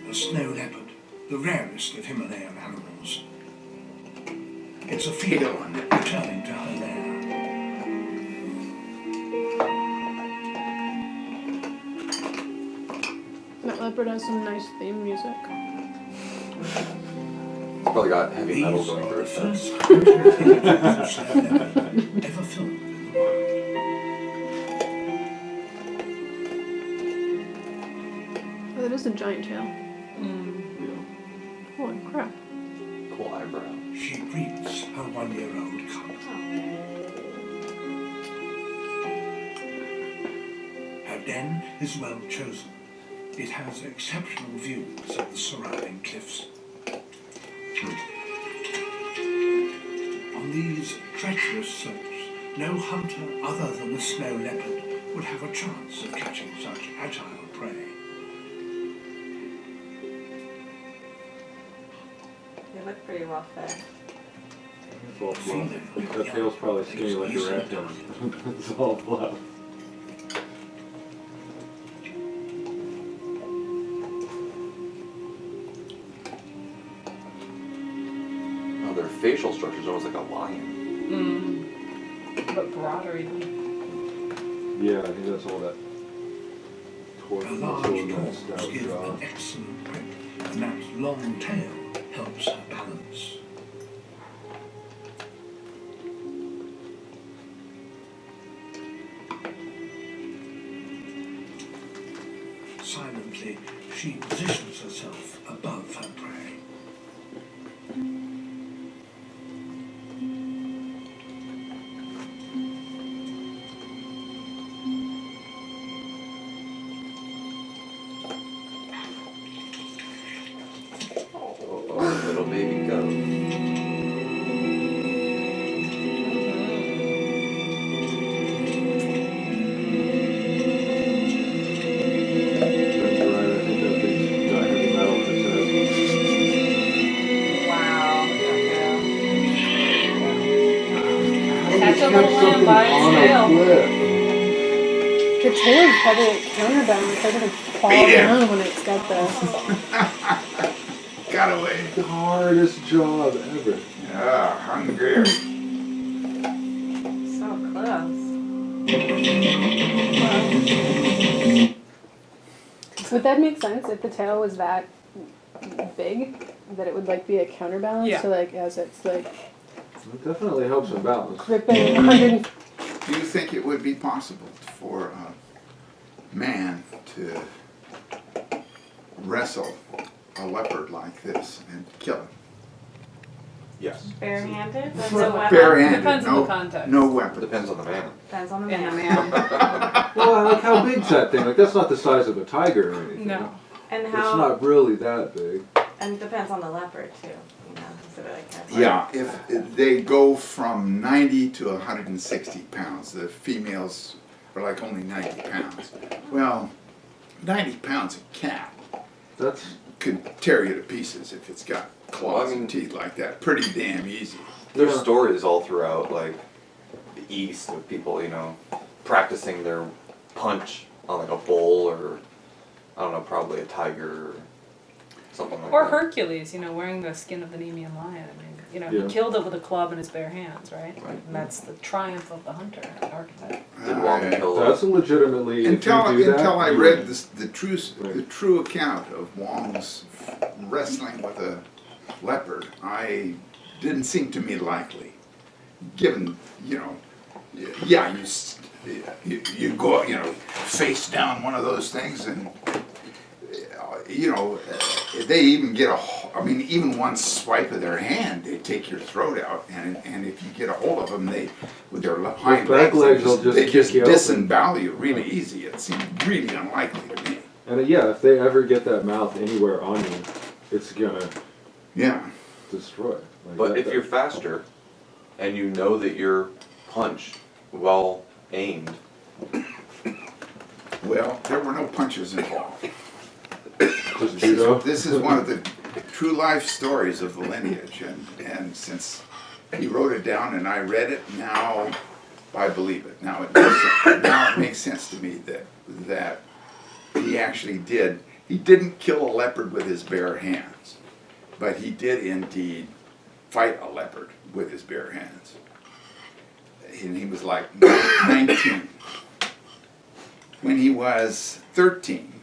A snow leopard, the rarest of Himalayan animals. It's a female returning to her lair. That leopard has some nice theme music. It's probably got heavy metal These going are through the it. first photographs of snow leopard ever filmed in the wild. Oh, that is a giant tail. Holy crap. Cool eyebrow. She greets her 1-year-old cub. Her den is well chosen. It has exceptional views of the surrounding cliffs. On these treacherous slopes, no hunter other than the snow leopard would have a chance of catching such agile prey. They look pretty well fed. It's all fluff. That tail's probably skinny like a raccoon. It's all fluff. Oh, their facial structure is almost like a lion. But broader even. Yeah, I think that's all that torque Her muscle large and that paws stout give jaw. an excellent grip, and that long tail helps her balance. Silently, she positions herself above her prey. Oh, little baby goat. That's right, I think that thing's got heavy metal in its head. Wow. How Catch do a you little lamb something by its on tail. a cliff? The tail is probably counterbalance. They're gonna fall down when it's got the. Got away. The hardest job ever. Ah, hungry. So close. Would that make sense if the tail was that big? That it would like be a counterbalance? Yeah. So like as it's like It definitely helps in balance. gripping 100. Do you think it would be possible for a man to wrestle a leopard like this and kill him? Yes. Barehanded? With no weapon? Barehanded, Depends on no, the context. no weapon. Depends on the man. Depends on the man. Well, like how big's that thing? Like that's not the size of a tiger or anything. No. And It's how? not really that big. And depends on the leopard too. You know, so they're like that. Yeah, if they go from 90 to 160 pounds, the females are like only 90 pounds. Well, 90 pounds of cat That's could tear you to pieces if it's got claws Well, I mean- and teeth like that. Pretty damn easy. There's Yeah. stories all throughout, like, the East of people, you know, practicing their punch on, like, a bull or, I don't know, probably a tiger or something like Or that. Hercules, you know, wearing the skin of the Nemean lion. I mean, you know, Yeah. he killed it with a club in his bare hands, right? Right. And that's the triumph of the hunter archetype. Did Wang kill that's legitimately Until if you do that, I you- read the Right. true account of Wang's wrestling with a leopard, I didn't seem to me likely. Given, you know, yeah, you go, you know, face down one of those things and, you know, they even get I mean, even one swipe of their hand, they take your throat out, and if you get a hold of them, they, with their hind back legs will just they kick just you up disembowel you really easy. It seemed really unlikely to me. And yeah, if they ever get that mouth anywhere on you, it's gonna Yeah. destroy. Like But that- if you're faster and you know that your punch, well aimed, Well, there were no punches involved. just judo. This is one of the true life stories of the lineage, and since he wrote it down and I read it, now I believe it. Now it makes sense to me that he actually did. He didn't kill a leopard with his bare hands, but he did indeed fight a leopard with his bare hands. And he was like 19. When he was 13,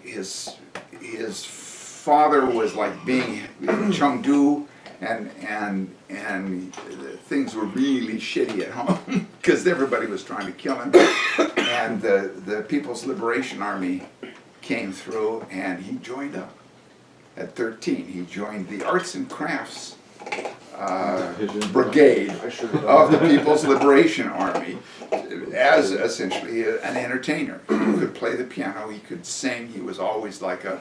his father was like being in Chengdu, and things were really shitty at home because everybody was trying to kill him. And the People's Liberation Army came through, and he joined up. At 13, he joined the Arts and Crafts brigade of the People's Liberation Army as essentially an entertainer. He could play the piano, he could sing, he was always like a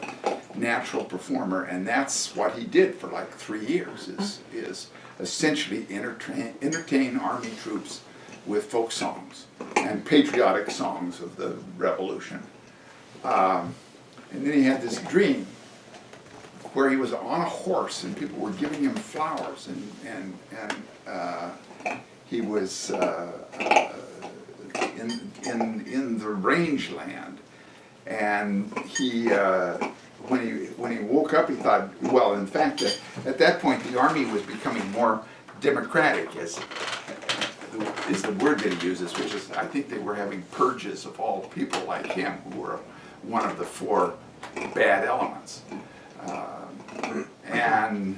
natural performer, and that's what he did for like 3 years, is essentially entertain army troops with folk songs and patriotic songs of the revolution. And then he had this dream where he was on a horse and people were giving him flowers, and he was in the rangeland, and he when he woke up he thought, well, in fact at that point the army was becoming more democratic, is the word that he uses, which is, I think they were having purges of all people like him who were one of the 4 bad elements. And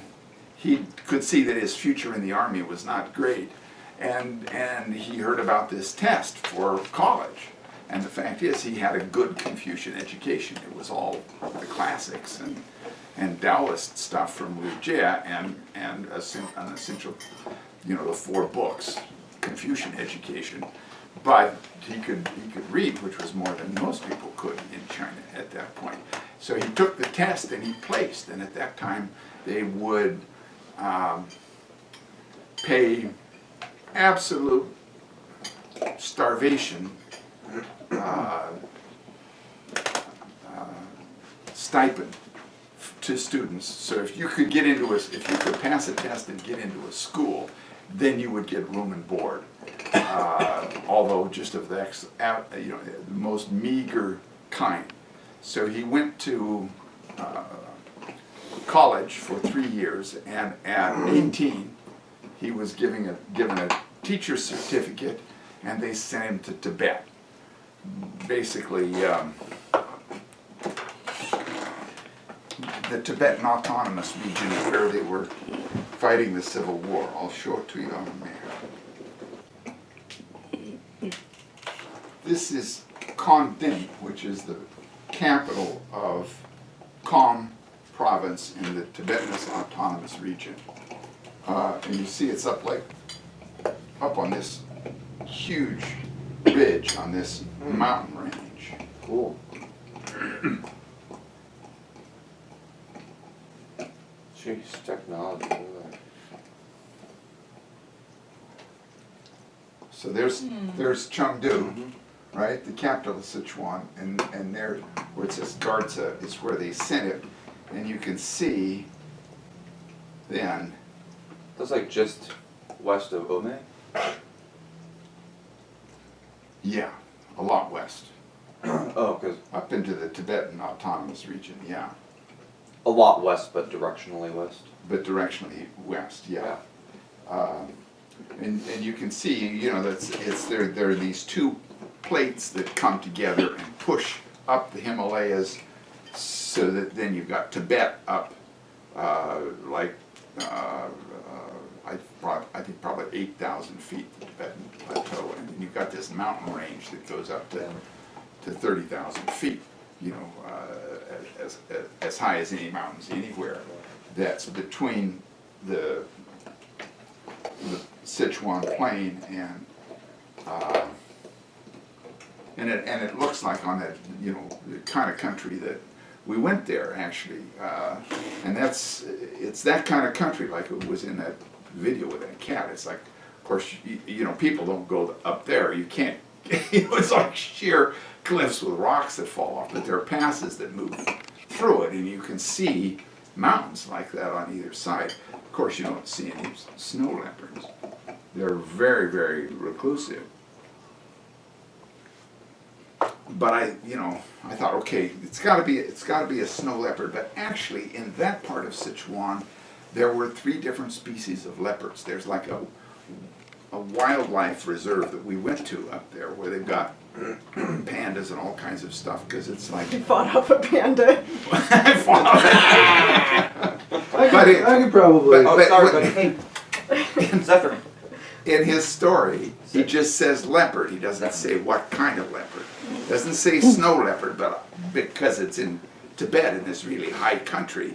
he could see that his future in the army was not great, and he heard about this test for college, and the fact is he had a good Confucian education. It was all the classics and Taoist stuff from Wu Jia and an essential, the 4 books, Confucian education. But he could read, which was more than most people could in China at that point. So he took the test and he placed, and at that time they would pay absolute starvation stipend to students. So if you could if you could pass a test and get into a school, then you would get room and board. Although just of the most meager kind. So he went to college for 3 years, and at 18 he was given a teacher's certificate, and they sent him to Tibet. Basically, the Tibetan Autonomous Region, where they were fighting the Civil War. I'll show it to you on the map. This is Kangding, which is the capital of Kham province in the Tibetan Autonomous Region. And you see it's up on this huge ridge on this mountain range. Cool. Jeez, technology. So there's Chengdu, right, the capital of Sichuan, and there where it says Garza is where they sent it, and you can see then. That's like just west of Ome? Yeah, a lot west. Oh, because Up into the Tibetan Autonomous Region, yeah. a lot west, but directionally west. But directionally west, yeah. And you can see, there are these 2 plates that come together and push up the Himalayas, so that then you've got Tibet up, I think probably 8,000 feet, the Tibetan plateau, and then you've got this mountain range that goes up to 30,000 feet, as high as any mountains anywhere. That's between the Sichuan plain and it looks like on that, the kind of country that we went there actually, and it's that kind of country, like it was in that video with that cat. It's like, of course, people don't go up there. You can't. It's like sheer cliffs with rocks that fall off, but there are passes that move through it, and you can see mountains like that on either side. Of course, you don't see any snow leopards. They're very, very reclusive. But I thought, okay, it's got to be a snow leopard. But actually, in that part of Sichuan, there were 3 different species of leopards. There's like a wildlife reserve that we went to up there, where they've got pandas and all kinds of stuff. Because it's like You fought off a panda. I fought I could probably. Oh, But- sorry, but- buddy. Zephyr. in his story, he just says leopard. He doesn't say what kind of leopard. Doesn't say snow leopard, but because it's in Tibet in this really high country,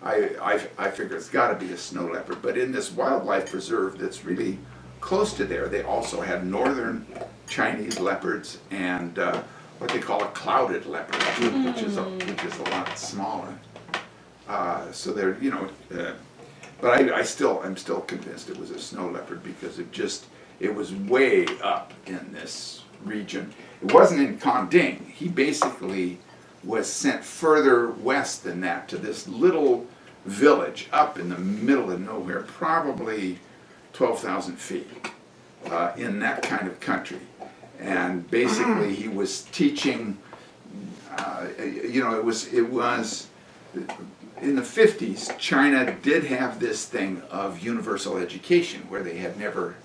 I figure it's got to be a snow leopard. But in this wildlife preserve that's really close to there, they also had northern Chinese leopards and what they call a clouded leopard, which is a lot smaller. So they're but I'm still convinced it was a snow leopard because it was way up in this region. It wasn't in Kangding. He basically was sent further west than that to this little village up in the middle of nowhere, probably 12,000 feet in that kind of country. And basically he was teaching, it was in the 50s, China did have this thing of universal education where they had never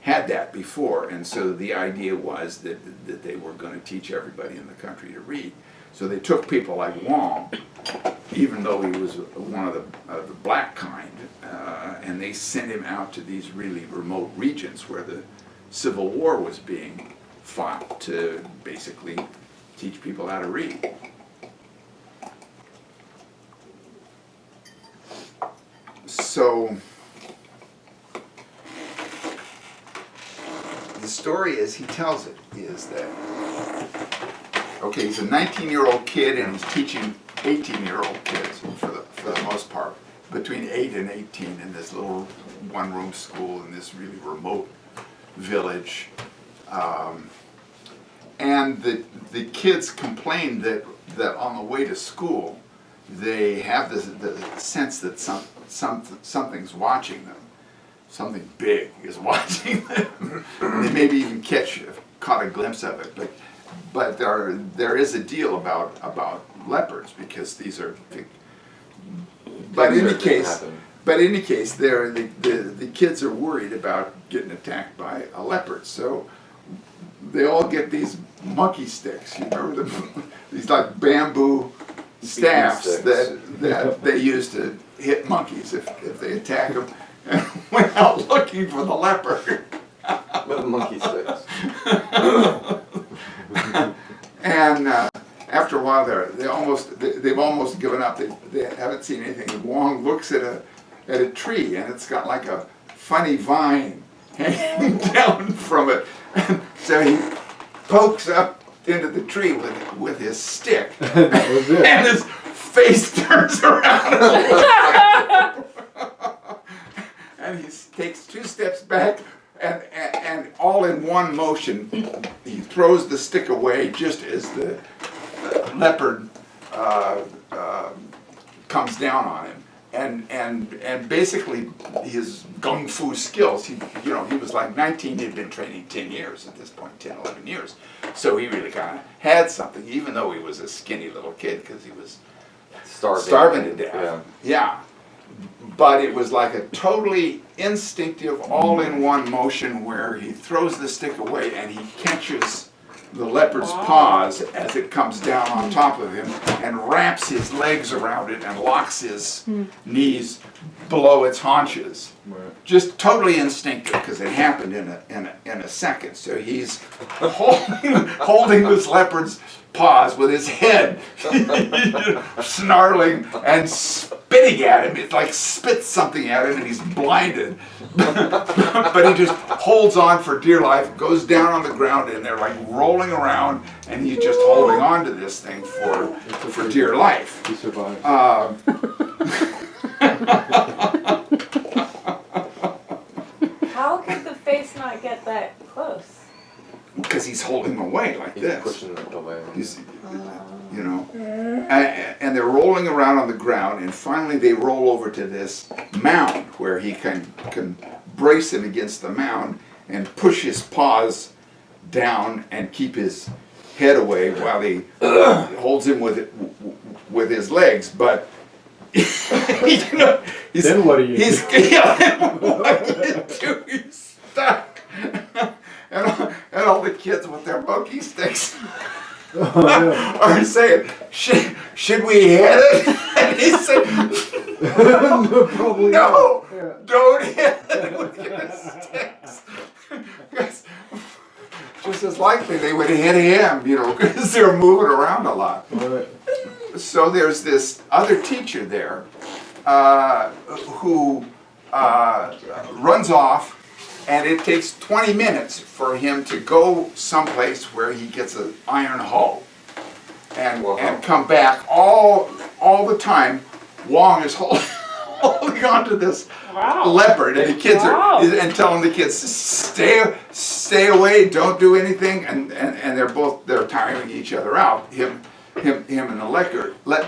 had that before, and so the idea was that they were going to teach everybody in the country to read. So they took people like Wang, even though he was one of the black kind, and they sent him out to these really remote regions where the Civil War was being fought to basically teach people how to read. So the story, as he tells it, is that, okay, he's a 19-year-old kid and he's teaching 18-year-old kids for the most part, between 8 and 18 in this little one-room school in this really remote village. And the kids complain that on the way to school, they have the sense that something's watching them. Something big is watching them. They maybe even caught a glimpse of it. But there is a deal about leopards because these are big. But in any case, the kids are worried about getting attacked by a leopard. So they all get these monkey sticks. You remember them? These like bamboo staffs that they use to hit monkeys if they attack them, and went out looking for the leopard. With monkey sticks. And after a while, they've almost given up. They haven't seen anything. And Wang looks at a tree, and it's got like a funny vine hanging down from it. And so he pokes up into the tree with his stick, and his face turns around, and he takes 2 steps back, and all in one motion, he throws the stick away just as the leopard comes down on him. And basically his gung fu skills, he was like 19, he'd been training 10 years at this point, 10, 11 years. So he really kind of had something, even though he was a skinny little kid because he was starving to death. Yeah. But it was like a totally instinctive, all-in-one motion where he throws the stick away and he catches the leopard's paws as it comes down on top of him and wraps his legs around it and locks his knees below its haunches. Right. Just totally instinctive because it happened in a second. So he's holding this leopard's paws with his head snarling and spitting at him. It like spits something at him and he's blinded. But he just holds on for dear life, goes down on the ground and they're like rolling around and he's just holding on to this thing for dear life. He survives. How could the face not get that close? Because he's holding him away like He's this. pushing it away. And they're rolling around on the ground, and finally they roll over to this mound where he can brace him against the mound and push his paws down and keep his head away while he holds him with his legs. But you know, Then what do you he's do? yeah, what do you do? He's stuck. And all the kids with their monkey sticks are saying, should we hit it? And he said, Probably no, Yeah. don't hit it with your sticks. Because just as likely they would hit him, you know, because they're moving around a lot. Right. So there's this other teacher there who runs off, and it takes 20 minutes for him to go someplace where he gets an iron hoe and come back. All the time, Wang is holding on to this leopard, and the kids are and telling the kids stay away, don't do anything, and they're tiring each other out. Him and the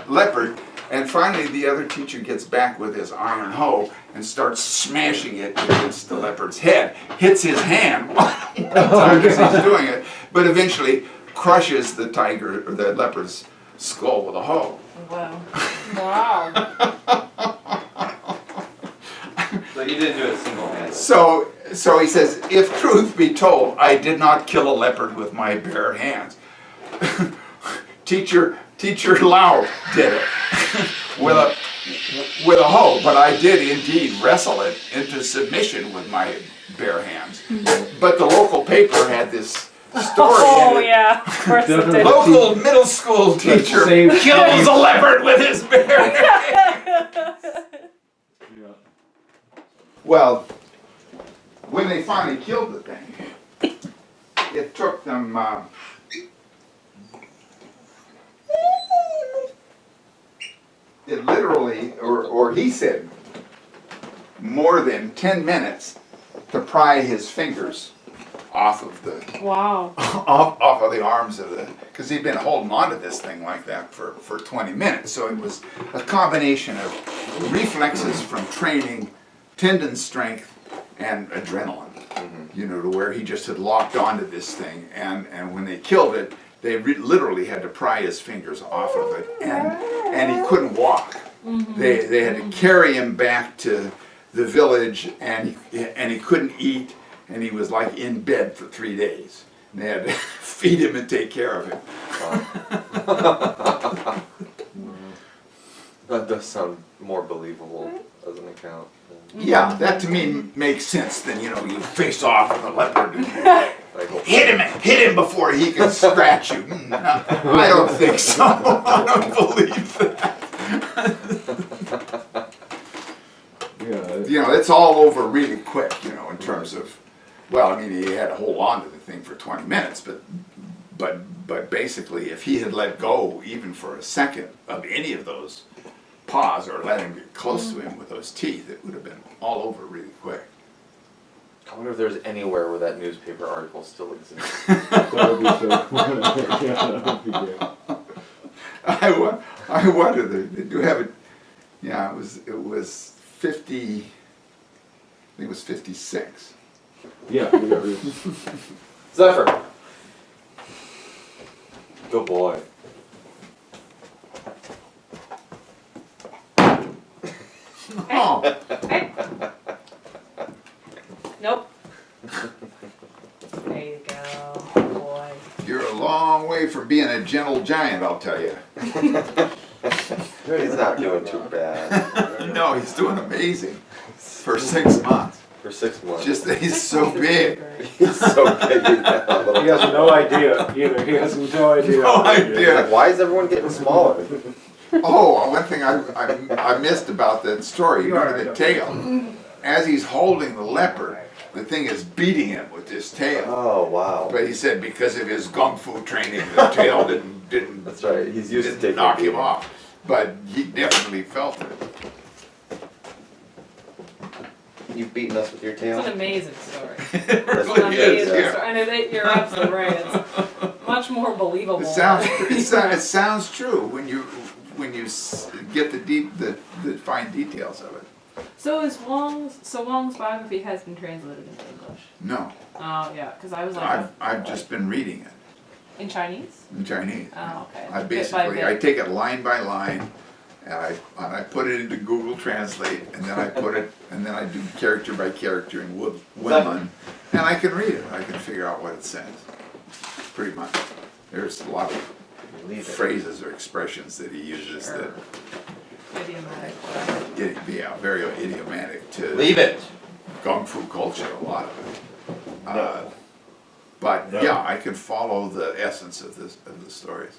leopard. And finally, the other teacher gets back with his iron hoe and starts smashing it against the leopard's head. Hits his hand one time as he's doing it, but eventually crushes the leopard's skull with a hoe. Wow. Wow. So you didn't do it single-handed. So he says, if truth be told, I did not kill a leopard with my bare hands. Teacher Lau did it with a hoe, but I did indeed wrestle it into submission with my bare hands. But the local paper had this story. Oh in it. yeah, of course it did. Local middle school teacher same kills a leopard with his bare hands. Yeah. Well, when they finally killed the thing, it took them it literally, or he said, more than 10 minutes to pry his fingers off of the Wow. off of the arms of the, because he'd been holding on to this thing like that for 20 minutes. So it was a combination of reflexes from training, tendon strength, and adrenaline. You know, to where he just had locked onto this thing, and when they killed it, they literally had to pry his fingers off of it, and he couldn't walk. They had to carry him back to the village, and he couldn't eat, and he was like in bed for 3 days. And they had to feed him and take care of him. That does sound more believable as an account. Yeah, that to me makes sense than, you know, you face off with a leopard and Like, hit him before he can scratch you. No, I don't think so. I don't believe that. Yeah. You know, it's all over really quick, you know, in terms of, well, I mean, he had to hold on to the thing for 20 minutes, but basically, if he had let go even for a second of any of those paws or let him get close to him with those teeth, it would have been all over really quick. I wonder if there's anywhere where that newspaper article still exists. That would be so cool. Yeah, that would be great. I wonder, they do have it, yeah, it was 50, I think it was 56. Yeah, we got rid Zephyr. Good boy. Oh, Nope. There you go, good boy. you're a long way from being a gentle giant, I'll tell you. He's not doing too bad. No, he's doing amazing for 6 months. For 6 months. Just that he's so big. He's so big. He's not a little He has no idea either. He has no idea. No He's idea. like, why is everyone getting smaller? Oh, one thing I missed about that story, you know, the tail. As he's holding the leopard, the thing is beating him with his tail. Oh wow. But he said because of his kung fu training, the tail didn't That's right. He's used to didn't taking knock him beating. off. But he definitely felt it. You've beaten us with your It's tail. an amazing story. It It's an really is, amazing yeah. story. And you're absolutely right. It's much more believable. It sounds true when you get the fine details of it. So Wong's biography has been translated into English. No, Oh yeah, because I was like, I've just been reading it in Chinese. in Chinese. Oh okay. I Bit by basically, I bit. take it line by line, and I put it into Google Translate, and then I put it, and then I do character by character in Woodland, and I can read it. I can figure out what it says, pretty much. There's a lot of Leave it. phrases or expressions that he uses Sure. Idiomatic. whatever. that, yeah, very idiomatic to Leave it. Kung Fu culture, a lot of it. No. But No. yeah, I can follow the essence of the stories.